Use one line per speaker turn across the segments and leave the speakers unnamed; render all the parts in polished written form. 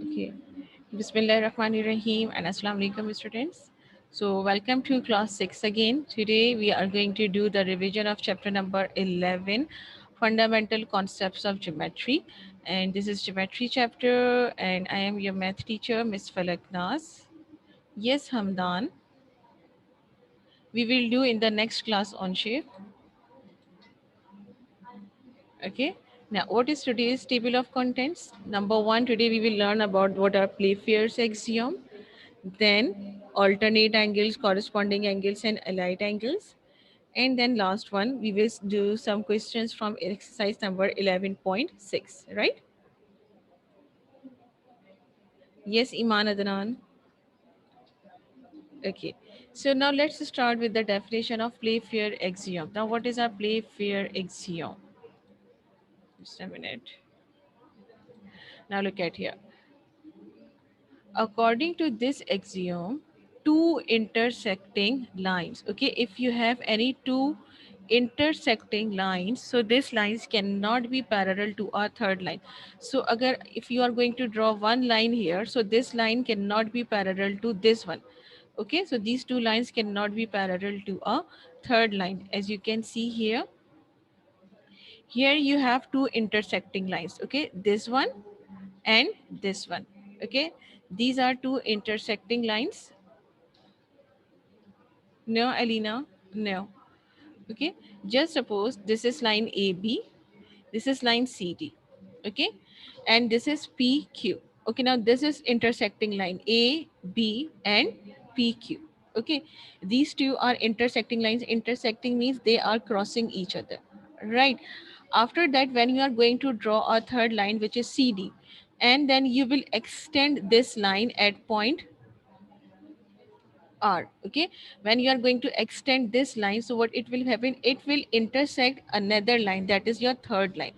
Okay. Bismillahirrahmanirrahim and Assalamu alaikum students. So welcome to class 6 again. Today we are going to do the revision of chapter number 11, Fundamental Concepts of Geometry. And this is geometry chapter and I am your math teacher, Miss Falak Nas. Yes, Hamdan. We will do in the next class on shape. Okay. Now, what is today's table of contents? Number one, today we will learn about what are Playfair's axiom, then alternate angles, corresponding angles, and allied angles. And then last one, we will do some questions from exercise number 11.6, right? Yes, Iman Adnan. Okay. So now let's start with the definition of Playfair axiom. Now, what is a Playfair axiom? Just a minute. Now look at here. According to this axiom, two intersecting lines, okay, if you have any two intersecting lines, so these lines cannot be parallel to a third line. So agar if you are going to draw one line here, so this line cannot be parallel to this one. Okay, so these two lines cannot be parallel to a third line. As you can see here, here you have two intersecting lines, okay, this one and this one. Okay, these are two intersecting lines. No, Alina, no. Okay, just suppose this is line AB, this is line CD. Okay, and this is PQ. Okay, now this is intersecting line AB and PQ. Okay, these two are intersecting lines. Intersecting means they are crossing each other, right? After that, when you are going to draw a third line, which is CD, and then you will extend this line at point R. Okay, when you are going to extend this line, so what it will happen, it will intersect another line, that is your third line.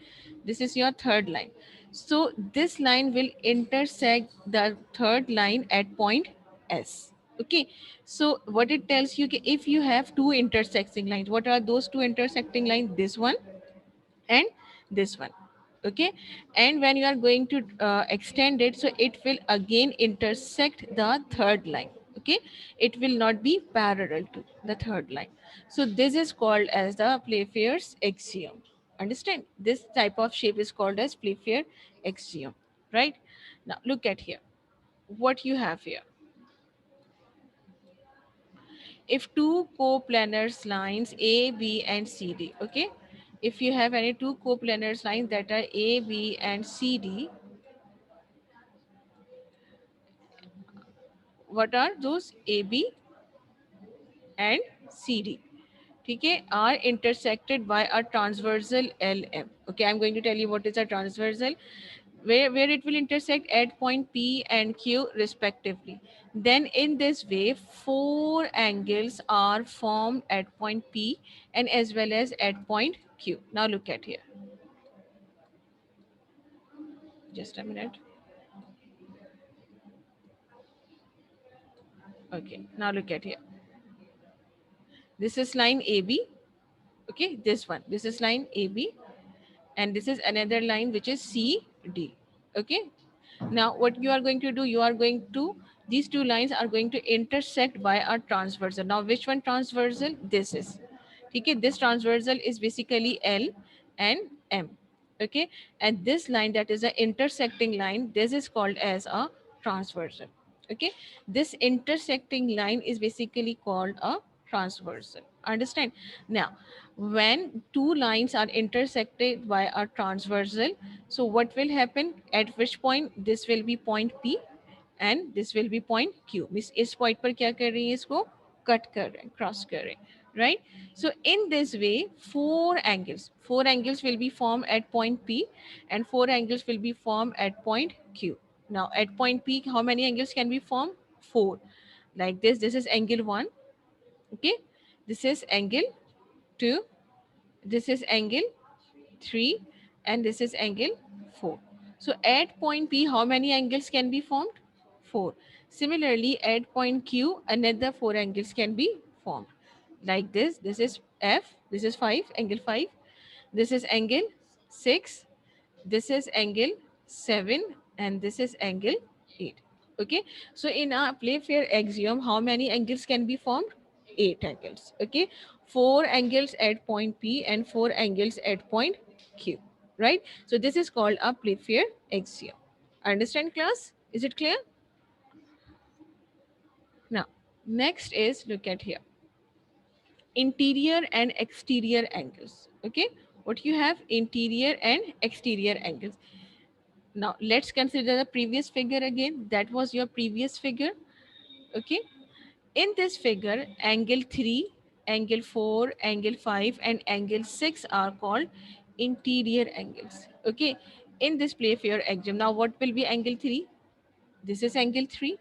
This is your third line. So this line will intersect the third line at point S. Okay, so what it tells you, if you have two intersecting lines, what are those two intersecting lines? This one and this one. Okay, and when you are going to extend it, so it will again intersect the third line. Okay, it will not be parallel to the third line. So this is called as the Playfair's axiom. Understand, this type of shape is called as Playfair axiom, right? Now look at here, what you have here. If two coplanar lines A, B, and CD, okay, if you have any two coplanar lines that are A, B, and CD, what are those? A, B, and CD. Okay, are intersected by a transversal LM. Okay, I'm going to tell you what is a transversal. Where it will intersect at point P and Q respectively. Then in this way, four angles are formed at point P and as well as at point Q. Now look at here. Just a minute. Okay, now look at here. This is line AB. Okay, this one. This is line AB. And this is another line which is CD. Okay, now what you are going to do, you are going to, these two lines are going to intersect by a transversal. Now which one transversal? This is, okay, this transversal is basically L and M. Okay, and this line that is an intersecting line, this is called as a transversal. Okay, this intersecting line is basically called a transversal. Understand? Now when two lines are intersected by a transversal, so what will happen, at which point this will be point P and this will be point Q. Miss इस point पर क्या कर रही है, इसको cut कर रहे हैं, cross कर रहे हैं, right? So in this way, four angles will be formed at point P and four angles will be formed at point Q. Now at point P, how many angles can be formed? Four. Like this. This is angle 1. Okay. This is angle 2. This is angle 3 and this is angle 4. So at point P, how many angles can be formed? 4. Similarly, at point Q, another 4 angles can be formed. Like this. This is F. This is 5, angle 5. This is angle 6. This is angle 7 and this is angle 8. Okay, so in a Playfair axiom, how many angles can be formed? 8 angles. Okay, 4 angles at point P and 4 angles at point Q. Right, so this is called a Playfair axiom. Understand, class? Is it clear? Now, next is, look at here, interior and exterior angles. Okay, what you have, interior and exterior angles. Now let's consider the previous figure again. That was your previous figure. Okay, in this figure, angle 3, angle 4, angle 5, and angle 6 are called interior angles. Okay, in this Playfair axiom, now what will be angle 3? This is angle 3,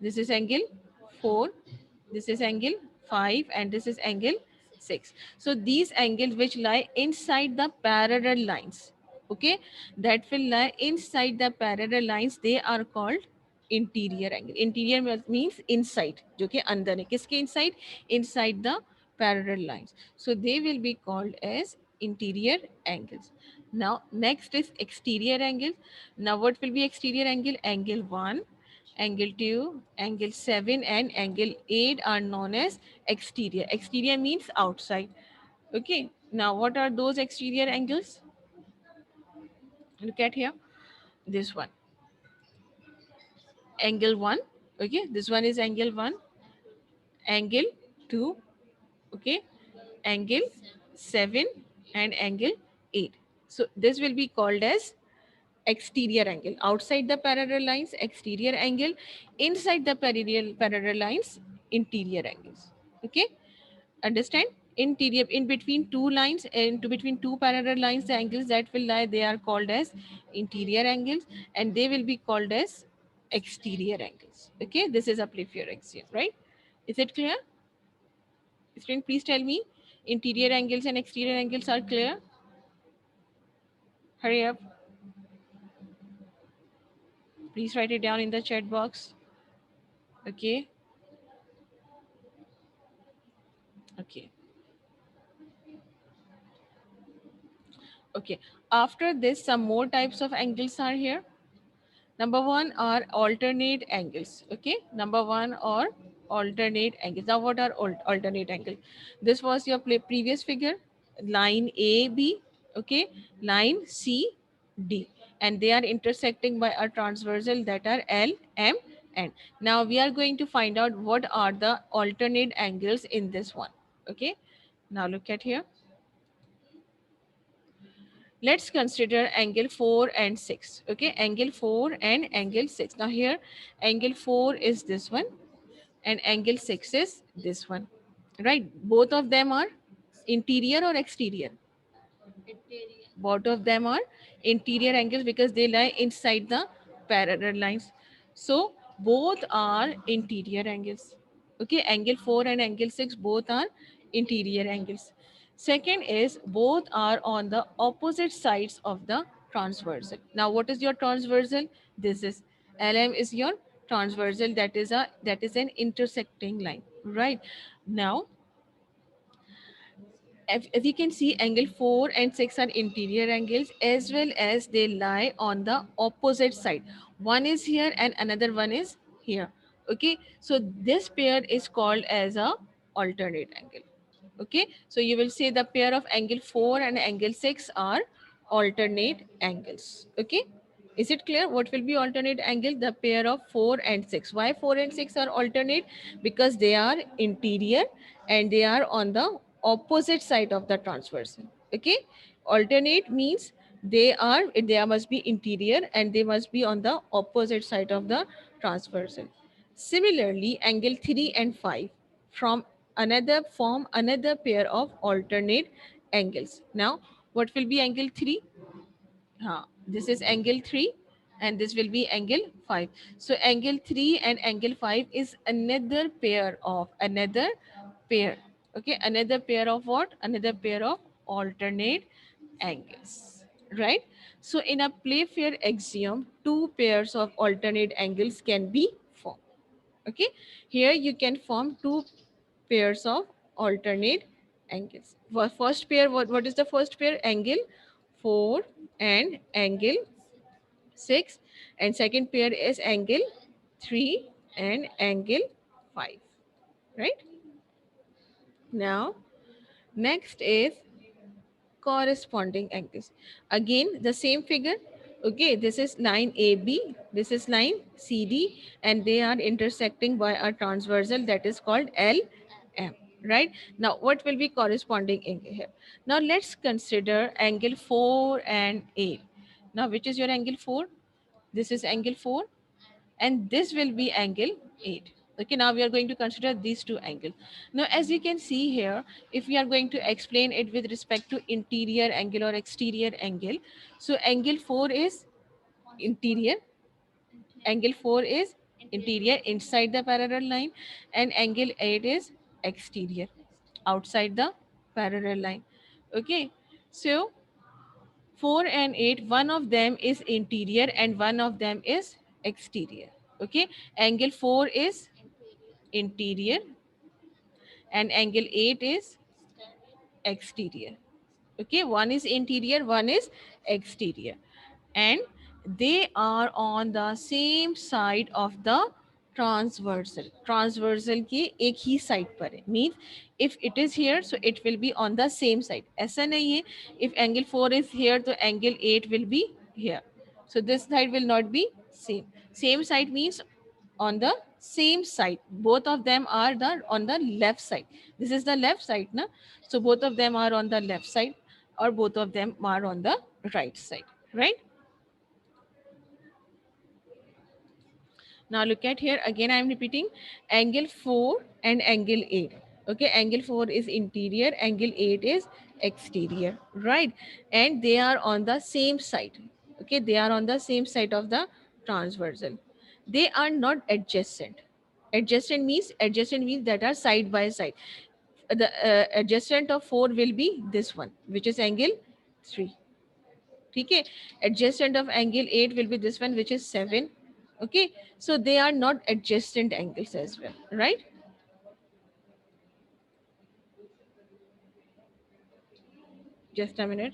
this is angle 4, this is angle 5, and this is angle 6. So these angles which lie inside the parallel lines, okay, that will lie inside the parallel lines, they are called interior angle. Interior means inside, जो कि अंदर है, किसके inside? Inside the parallel lines. So they will be called as interior angles. Now next is exterior angle. Now what will be exterior angle? Angle 1, angle 2, angle 7, and angle 8 are known as exterior. Exterior means outside. Okay, now what are those exterior angles? Look at here, this one, angle 1. Okay, this one is angle 1, angle 2, okay, angle 7, and angle 8. So this will be called as exterior angle. Outside the parallel lines, exterior angle. Inside the parallel lines, interior angles. Okay, understand? Interior, in between two lines and to between two parallel lines, the angles that will lie, they are called as interior angles, and they will be called as exterior angles. Okay, this is a Playfair axiom, right? Is it clear? Student, please tell me, interior angles and exterior angles are clear? Hurry up. Please write it down in the chat box. Okay. Okay. Okay. After this, some more types of angles are here. Number one are alternate angles. Okay. Number one are alternate angles. Now, what are alternate angles? This was your previous figure, line A, B, okay, line C, D, and they are intersecting by a transversal that are L, M, N. Now, we are going to find out what are the alternate angles in this one. Okay. Now, look at here. Let's consider angle 4 and 6. Okay, angle 4 and angle 6. Now here, angle 4 is this one and angle 6 is this one. Right? Both of them are interior or exterior? Both of them are interior angles because they lie inside the parallel lines. So both are interior angles. Okay, angle 4 and angle 6 both are interior angles. Second is both are on the opposite sides of the transversal. Now what is your transversal? This is LM is your transversal, that is an intersecting line, right? Now as you can see, angle 4 and 6 are interior angles as well as they lie on the opposite side. One is here and another one is here. Okay, so this pair is called as a alternate angle. Okay, so you will say the pair of angle 4 and angle 6 are alternate angles. Okay, is it clear what will be alternate angle? The pair of 4 and 6. Why 4 and 6 are alternate? Because they are interior and they are on the opposite side of the transversal. Okay, alternate means they must be interior and they must be on the opposite side of the transversal. Similarly, angle 3 and 5 from another form another pair of alternate angles. Now, what will be angle 3? This is angle 3 and this will be angle 5. So angle 3 and angle 5 is another pair. Okay, another pair of what? Another pair of alternate angles. Right? So in a Playfair axiom, two pairs of alternate angles can be formed. Okay, here you can form two pairs of alternate angles. For first pair, what is the first pair? Angle 4 and angle 6. and second pair is angle 3 and angle 5, right? Now next is corresponding angles. Again the same figure. Okay, this is line AB, this is line CD, and they are intersecting by a transversal that is called LM, right? Now what will be corresponding angle here? Now let's consider angle 4 and 8. Now which is your angle 4? This is angle 4 and this will be angle 8. Okay, now we are going to consider these two angles. Now as you can see here, if we are going to explain it with respect to interior angle or exterior angle, so angle 4 is interior, angle 4 is interior inside the parallel line, and angle 8 is exterior outside the parallel line. Okay, so 4 and 8, one of them is interior and one of them is exterior. Okay, angle 4 is interior and angle 8 is exterior. Okay, one is interior, one is exterior, and they are on the same side of the transversal. Transversal के एक ही side पर है, means if it is here so it will be on the same side. ऐसा नहीं है if angle 4 is here तो angle 8 will be here, so this side will not be same. Same side means on the same side, both of them are the on the left side. This is the left side na, so both of them are on the left side or both of them are on the right side, right? Now look at here again, I am repeating angle 4 and angle 8. Okay, angle 4 is interior, angle 8 is exterior, right? And they are on the same side. Okay, they are on the same side of the transversal. They are not adjacent. Adjacent means that are side by side. The adjacent of 4 will be this one, which is angle 3. Okay, adjacent of angle 8 will be this one, which is 7. Okay, so they are not adjacent angles as well, right? Just a minute.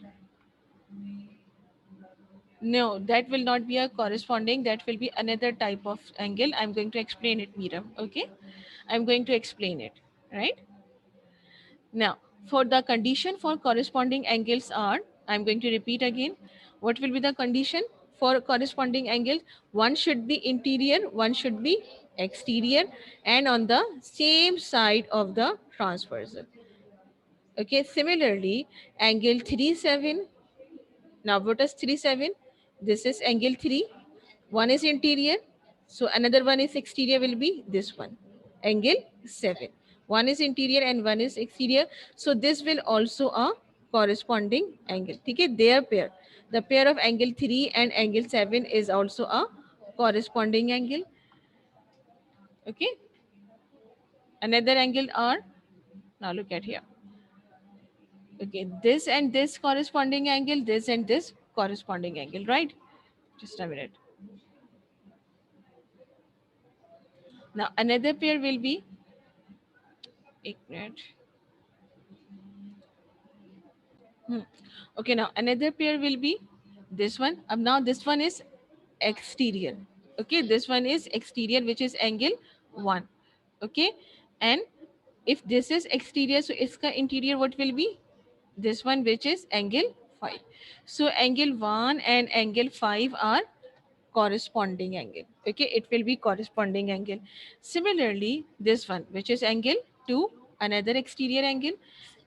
No, that will not be a corresponding, that will be another type of angle. I'm going to explain it, Meera. Okay, I'm going to explain it, right? Now, for the condition for corresponding angles are, I'm going to repeat again. What will be the condition for corresponding angles? One should be interior, one should be exterior, and on the same side of the transversal. Okay, similarly, angle 37. Now, what is 37? This is angle 3. One is interior, so another one is exterior will be this one, angle 7. One is interior and one is exterior, so this will also a corresponding angle. Okay, their pair, the pair of angle 3 and angle 7 is also a corresponding angle. Okay, another angle are, now look at here. Okay, this and this corresponding angle, this and this corresponding angle, right? Just a minute. Now another pair will be, एक minute. Okay, now another pair will be this one. Now this one is exterior. Okay, this one is exterior, which is angle 1. Okay, and if this is exterior, so its interior what will be? This one, which is angle 5. So angle 1 and angle 5 are corresponding angle. Okay, it will be corresponding angle. Similarly, this one, which is angle 2, another exterior angle,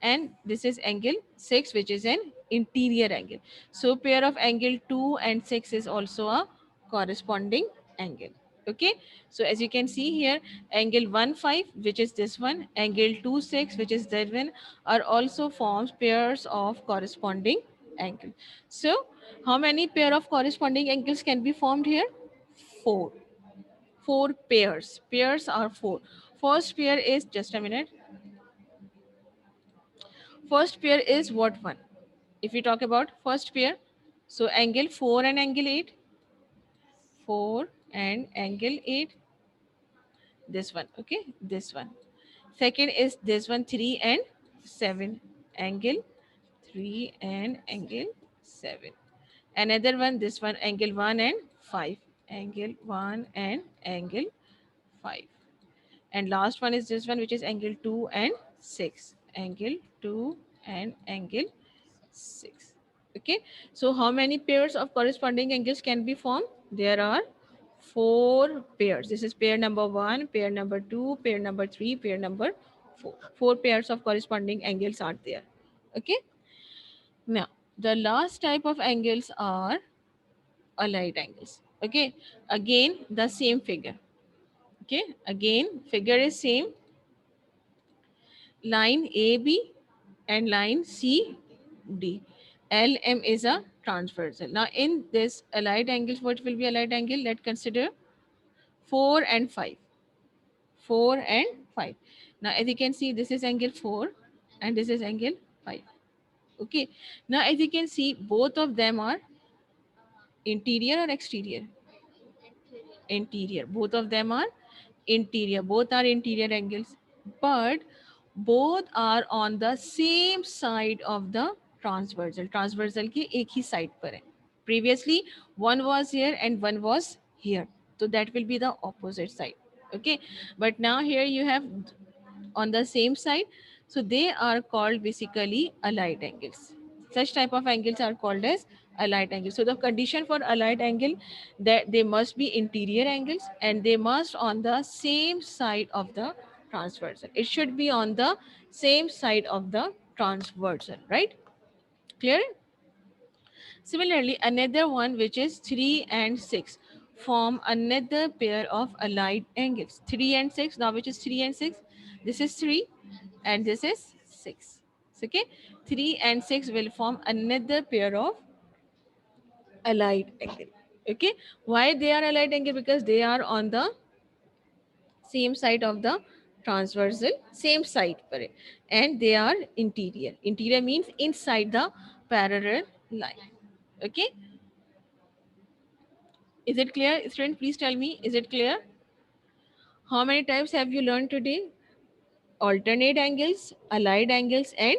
and this is angle 6, which is an interior angle. So pair of angle 2 and 6 is also a corresponding angle. Okay, so as you can see here, angle 1 5, which is this one, angle 2 6, which is that one, are also forms pairs of corresponding angle. So how many pair of corresponding angles can be formed here? 4. 4 pairs. Pairs are 4. First pair is, just a minute. First pair is what one? If we talk about first pair, so angle 4 and angle 8. 4 and angle 8. This one, okay? This one. Second is this one, 3 and 7. Angle 3 and angle 7. Another one, this one, angle 1 and 5. angle 1 and angle 5. And last one is this one, which is angle 2 and 6. Angle 2 and angle 6. Okay. So how many pairs of corresponding angles can be formed? There are four pairs. This is pair number 1, pair number 2, pair number 3, pair number 4. Four pairs of corresponding angles are there. Okay. Now, the last type of angles are allied angles. Okay. Again, the same figure. Okay. Again, figure is same. Line AB and line CD. LM is a transversal. Now, in this allied angles, what will be allied angle? Let's consider 4 and 5. 4 and 5. Now, as you can see, this is angle 4 and this is angle 5. Okay. Now, as you can see, both of them are interior or exterior? Interior. Both of them are interior. Both are interior angles. But both are on the same side of the transversal. Transversal के एक ही side पर है. Previously, one was here and one was here. So that will be the opposite side. Okay. But now here you have on the same side. So they are called basically allied angles. Such type of angles are called as allied angles. So the condition for allied angle, that they must be interior angles and they must on the same side of the transversal. It should be on the same side of the transversal, right? Clear? Similarly, another one which is 3 and 6 form another pair of allied angles. 3 and 6, now which is 3 and 6? This is 3 and this is 6. Okay, 3 and 6 will form another pair of allied angle. Okay, why they are allied angle? Because they are on the same side of the transversal, same side पर है. And they are interior. Interior means inside the parallel line. Okay, is it clear, student? Please tell me, is it clear? How many types have you learned today? Alternate angles, allied angles, and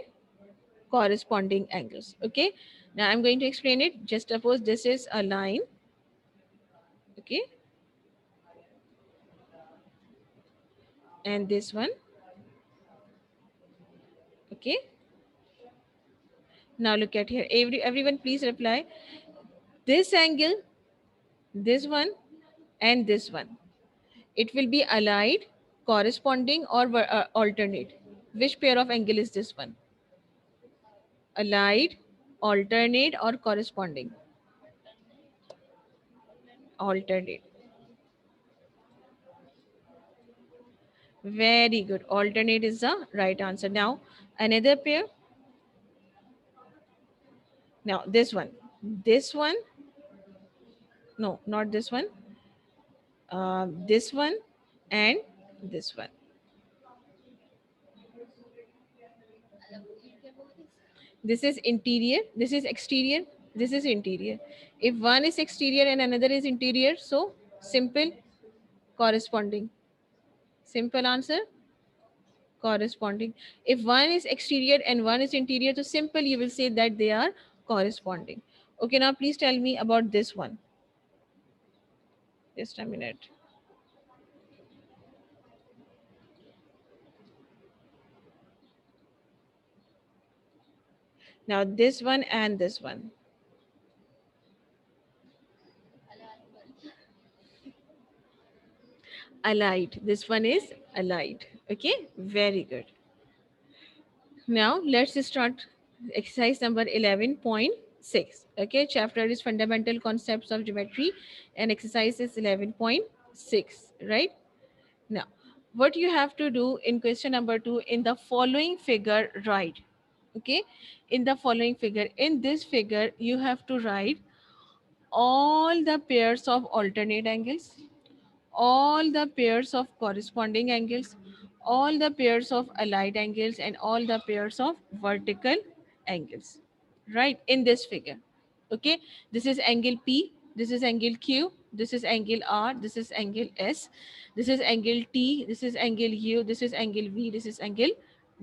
corresponding angles. Okay, now I'm going to explain it. Just suppose this is a line. Okay, and this one. Okay, now look at here. Everyone please reply. This angle, this one, and this one, it will be allied, corresponding, or alternate. Which pair of angle is this one? Allied, alternate, or corresponding? Alternate. Very good. Alternate is the right answer. Now, another pair. Now, this one. This one. No, not this one. This one and this one. This is interior. This is exterior. This is interior. If one is exterior and another is interior, so simple, corresponding. Simple answer, corresponding. If one is exterior and one is interior, so simple, you will say that they are corresponding. Okay, now please tell me about this one. Just a minute. Now this one and this one. Allied. This one is allied. Okay, very good. Now let's start exercise number 11.6. Okay, chapter is fundamental concepts of geometry and exercise is 11.6, right? Now, what you have to do in question number 2, in the following figure, write. Okay, in the following figure, in this figure, you have to write all the pairs of alternate angles, all the pairs of corresponding angles, all the pairs of allied angles, and all the pairs of vertical angles, right? In this figure. Okay, this is angle P, this is angle Q, this is angle R, this is angle S, this is angle T, this is angle U, this is angle V, this is angle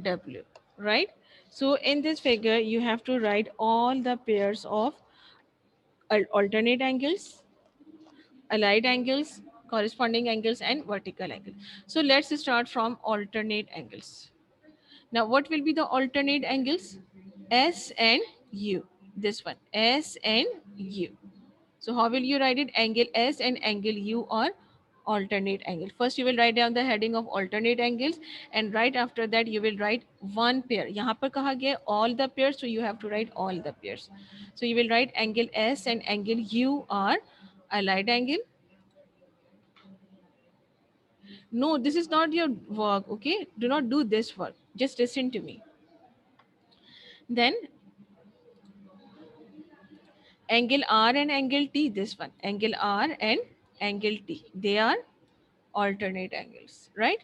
W, right? So in this figure, you have to write all the pairs of alternate angles, allied angles, corresponding angles, and vertical angles. So let's start from alternate angles. Now, what will be the alternate angles? S and U. This one, S and U. So how will you write it? Angle S and angle U or alternate angle. First, you will write down the heading of alternate angles, and right after that, you will write one pair. यहाँ पर कहा गया all the pairs, so you have to write all the pairs. So you will write angle S and angle U are allied angle. No, this is not your work, okay? Do not do this work. Just listen to me. Then angle R and angle T, this one. Angle R and angle T. They are alternate angles, right?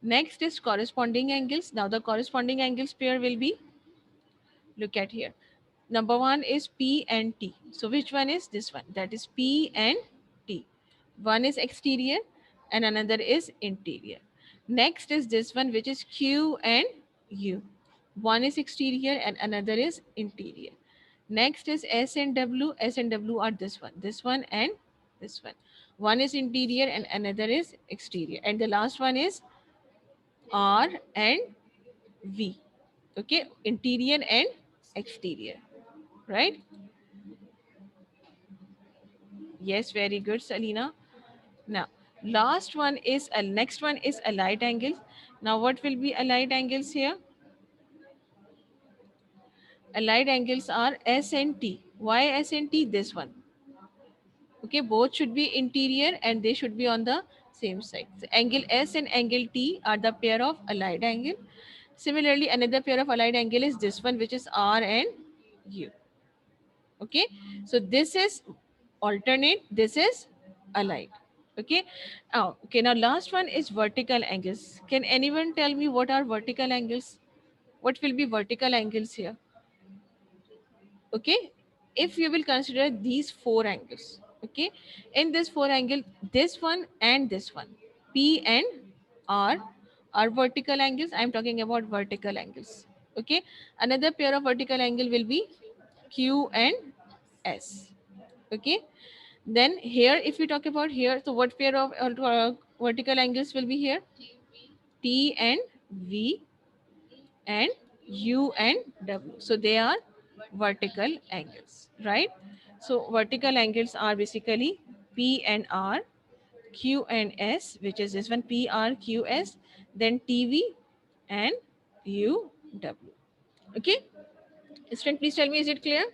Next is corresponding angles. Now the corresponding angles pair will be, look at here. Number one is P and T. So which one is this one? That is P and T. One is exterior and another is interior. Next is this one, which is Q and U. One is exterior and another is interior. Next is S and W. S and W are this one and this one. One is interior and another is exterior. And the last one is R and V. Okay, interior and exterior, right? Yes, very good, Salina. Now, last one is a next one is allied angles. Now, what will be allied angles here? Allied angles are S and T. Why S and T? This one. Okay, both should be interior and they should be on the same side. So angle S and angle T are the pair of allied angle. Similarly, another pair of allied angle is this one, which is R and U. Okay, so this is alternate, this is allied. Okay, okay, now last one is vertical angles. Can anyone tell me what are vertical angles? What will be vertical angles here? Okay, if you will consider these four angles, okay, in this four angle, this one and this one, P and R are vertical angles. I'm talking about vertical angles. Okay, another pair of vertical angle will be Q and S. Okay, then here if we talk about here, so what pair of vertical angles will be here? T and V and U and W. So they are vertical angles, right? So vertical angles are basically P and R, Q and S, which is this one, P R Q S, then TV and U W. Okay, student, please tell me, is it clear?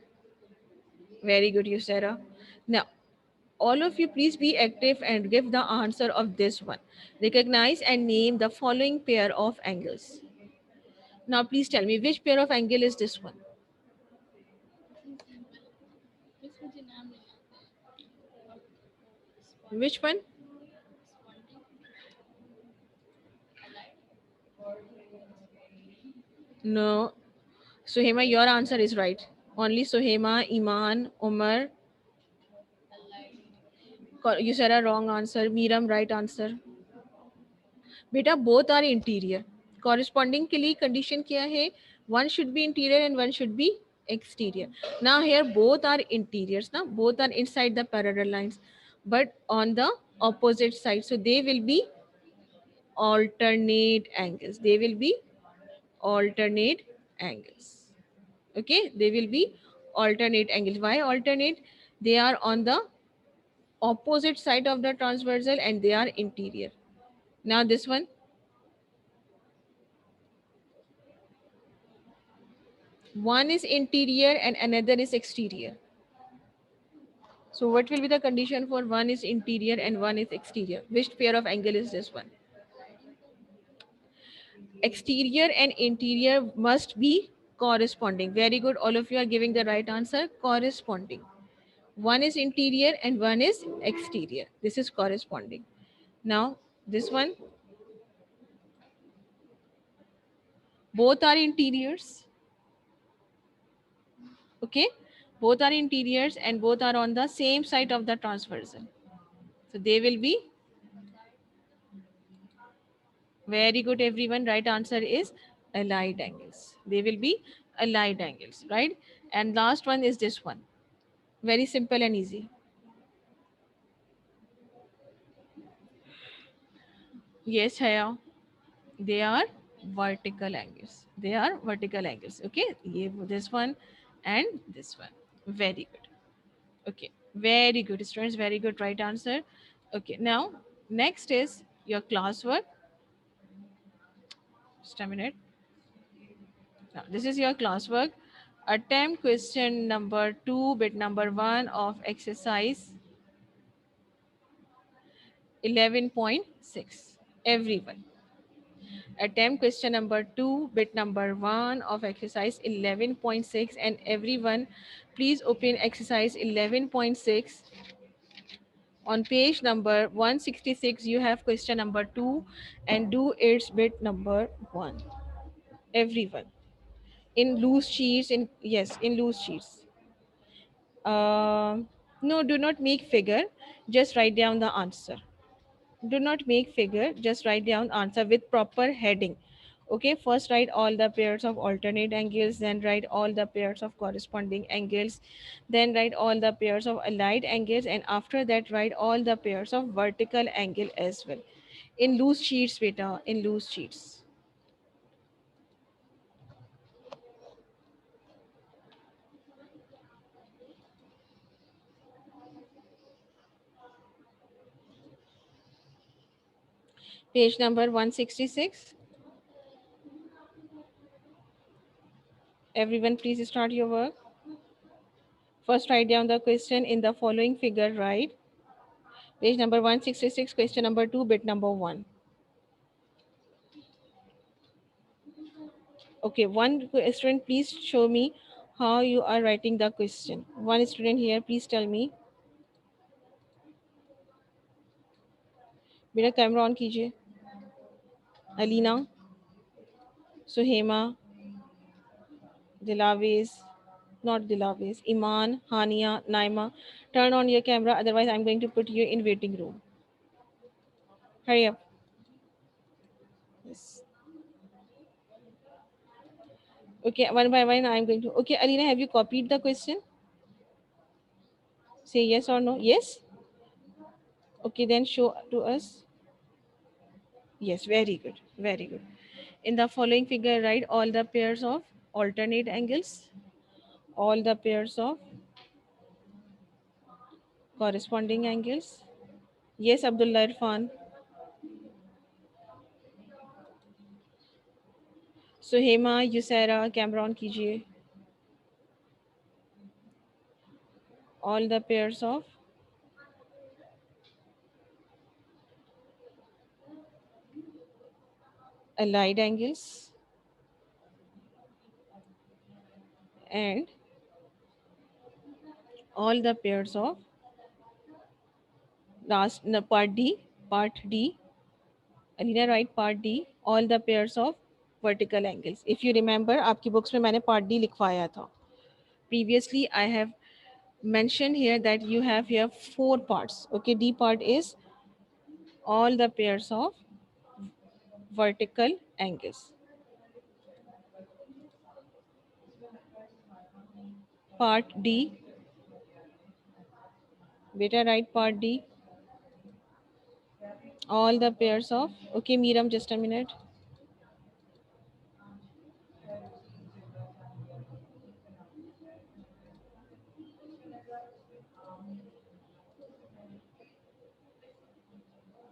Very good, you Sarah. Now all of you please be active and give the answer of this one. Recognize and name the following pair of angles. Now please tell me which pair of angle is this one. Which one? No. Suhema, your answer is right. Only Suhema, Iman, Umar. You said a wrong answer. Miram, right answer. Beta, both are interior. Corresponding के लिए condition क्या है? One should be interior and one should be exterior. Now here both are interiors. Now both are inside the parallel lines, but on the opposite side. So they will be alternate angles. They will be alternate angles. Okay, they will be alternate angles. Why alternate? They are on the opposite side of the transversal and they are interior. Now this one is interior and another is exterior. So what will be the condition for one is interior and one is exterior? Which pair of angle is this one? Exterior and interior must be corresponding. Very good, all of you are giving the right answer. Corresponding. One is interior and one is exterior. This is corresponding. Now this one, both are interiors. Okay, both are interiors and both are on the same side of the transversal. So they will be, very good everyone, right answer is allied angles. They will be allied angles, right? And last one is this one, very simple and easy. Yes, Haya. They are vertical angles. They are vertical angles. Okay. This one and this one. Very good. Okay. Very good, students. Very good. Right answer. Okay. Now, next is your classwork. Just a minute. Now, this is your classwork. Attempt question number 2, bit number 1 of exercise 11.6. Everyone. Attempt question number 2, bit number 1 of exercise 11.6. And everyone, please open exercise 11.6. On page number 166, you have question number 2 and do its bit number 1. Everyone. In loose sheets, yes, in loose sheets. No, do not make figure. Just write down the answer. Do not make figure. Just write down answer with proper heading. Okay, first write all the pairs of alternate angles, then write all the pairs of corresponding angles, then write all the pairs of allied angles, and after that write all the pairs of vertical angle as well. In loose sheets, beta, in loose sheets. Page number 166. Everyone, please start your work. First, write down the question in the following figure, right? Page number 166, question number 2, bit number 1. Okay, one student, please show me how you are writing the question. One student here, please tell me. मेरा camera on कीजिए. Alina, सुहेमा, Dilawez, not Dilavez, Iman, Hania, Naima. Turn on your camera, otherwise I'm going to put you in waiting room. Hurry up. Yes. Okay, one by one I'm going to. Okay, Alina, have you copied the question? Say yes or no. Yes? Okay, then show to us. Yes, very good. Very good. In the following figure, write all the pairs of alternate angles, all the pairs of corresponding angles. Yes, Abdullah Irfan. Suhema, Yusera, camera on कीजिए. All the pairs of allied angles and all the pairs of last no, part D. Alina, write part D. All the pairs of vertical angles. If you remember, आपकी books में मैंने part D लिखवाया था. Previously, I have mentioned here that you have here 4 parts. Okay, D part is all the pairs of vertical angles. Part D, beta, write part D. All the pairs of, okay, Miram, just a minute.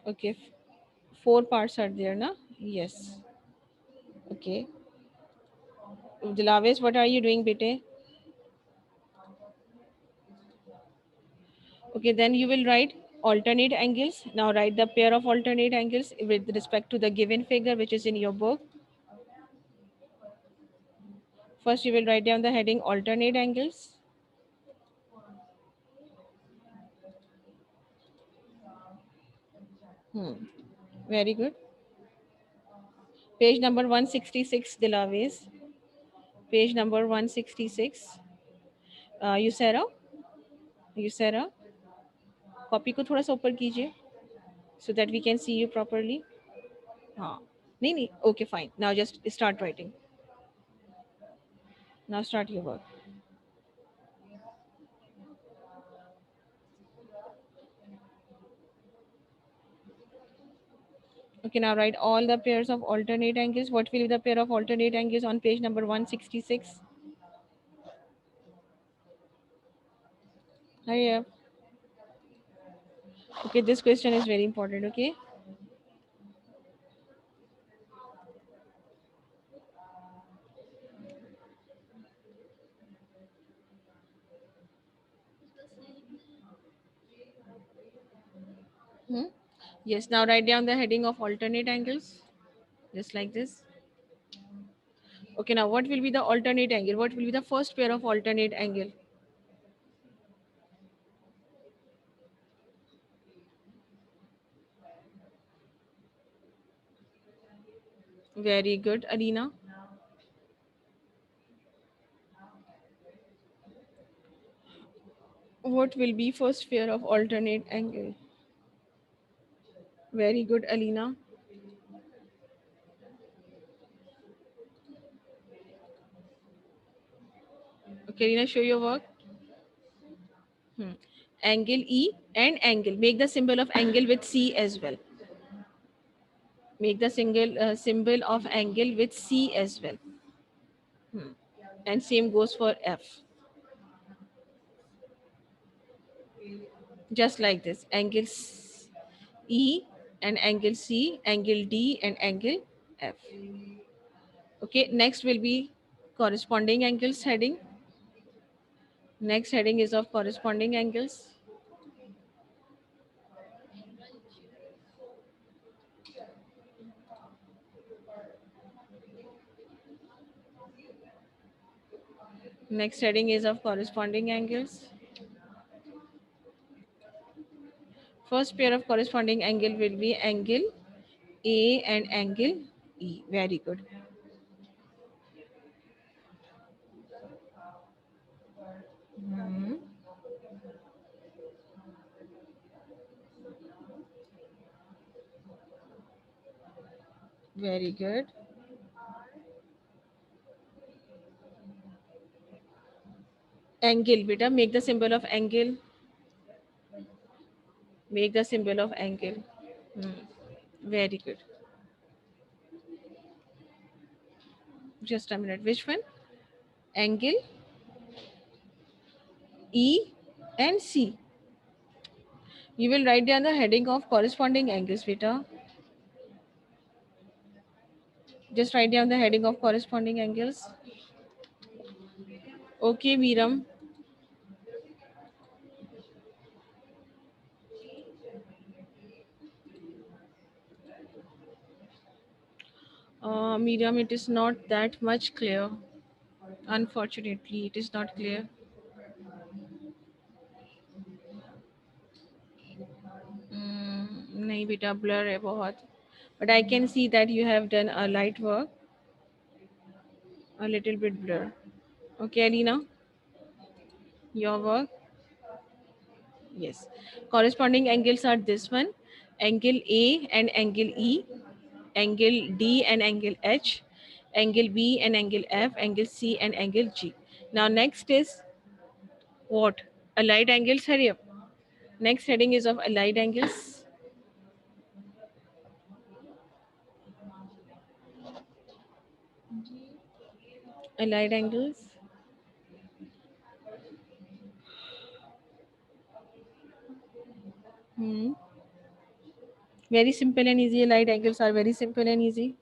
Okay, 4 parts are there, na? Yes. Okay. Dilavesh, what are you doing, bete? Okay, then you will write alternate angles. Now write the pair of alternate angles with respect to the given figure which is in your book. First, you will write down the heading alternate angles. Very good. Page number 166, Dilavesh. Page number 166. Yusera, Yusera, copy को थोड़ा सा ऊपर कीजिए so that we can see you properly. हाँ, नहीं नहीं, okay fine. Now just start writing. Now start your work. Okay, now write all the pairs of alternate angles. What will be the pair of alternate angles on page number 166? Hurry up. Okay, this question is very important. Okay. Hmm? Yes, now write down the heading of alternate angles. Just like this. Okay, now what will be the alternate angle? What will be the first pair of alternate angle? Very good, Alina. What will be first pair of alternate angle? Very good, Alina. Okay, Alina, show your work. Hmm. Angle E and angle. Make the symbol of angle with C as well. Make the single symbol of angle with C as well. Hmm. And same goes for F. Just like this. E and angle C, angle D and angle F. Okay, next will be corresponding angles heading. Next heading is of corresponding angles. Next heading is of corresponding angles. First pair of corresponding angle will be angle A and angle E. Very good. Hmm. Very good. Angle, beta, make the symbol of angle. Make the symbol of angle. Hmm. Very good. Just a minute. Which one? Angle E and C. You will write down the heading of corresponding angles, beta. Just write down the heading of corresponding angles. Okay, Miram. Miriam, it is not that much clear. Unfortunately, it is not clear. नहीं बेटा blur है बहुत. But I can see that you have done a light work, a little bit blur. Okay, Alina, your work. Yes. Corresponding angles are this one, angle A and angle E, angle D and angle H, angle B and angle F, angle C and angle G. Now next is what? Allied angles. Hurry up. Next heading is of allied angles. Allied angles. Hmm. Very simple and easy. Allied angles are very simple and easy.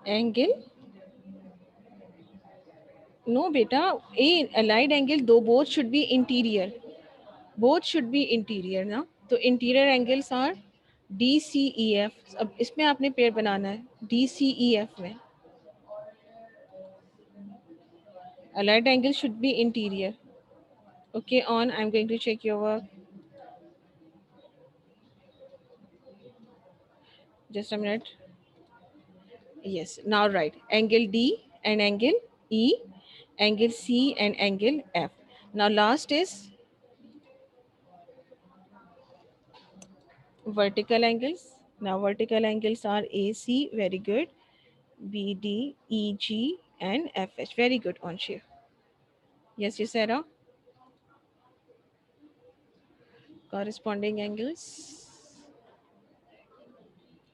Angle. No, beta. A allied angle, though both should be interior. Both should be interior ना. तो interior angles are DCEF. अब इसमें आपने pair बनाना है DCEF में. Allied angle should be interior. Okay, on. I'm going to check your work. Just a minute. Yes. Now right. Angle D and angle E, angle C and angle F. Now last is vertical angles. Now vertical angles are AC, very good. BD, EG, and FH. Very good, Anshul. Yes, you Sarah. Corresponding angles.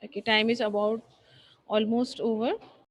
Okay, time is about almost over.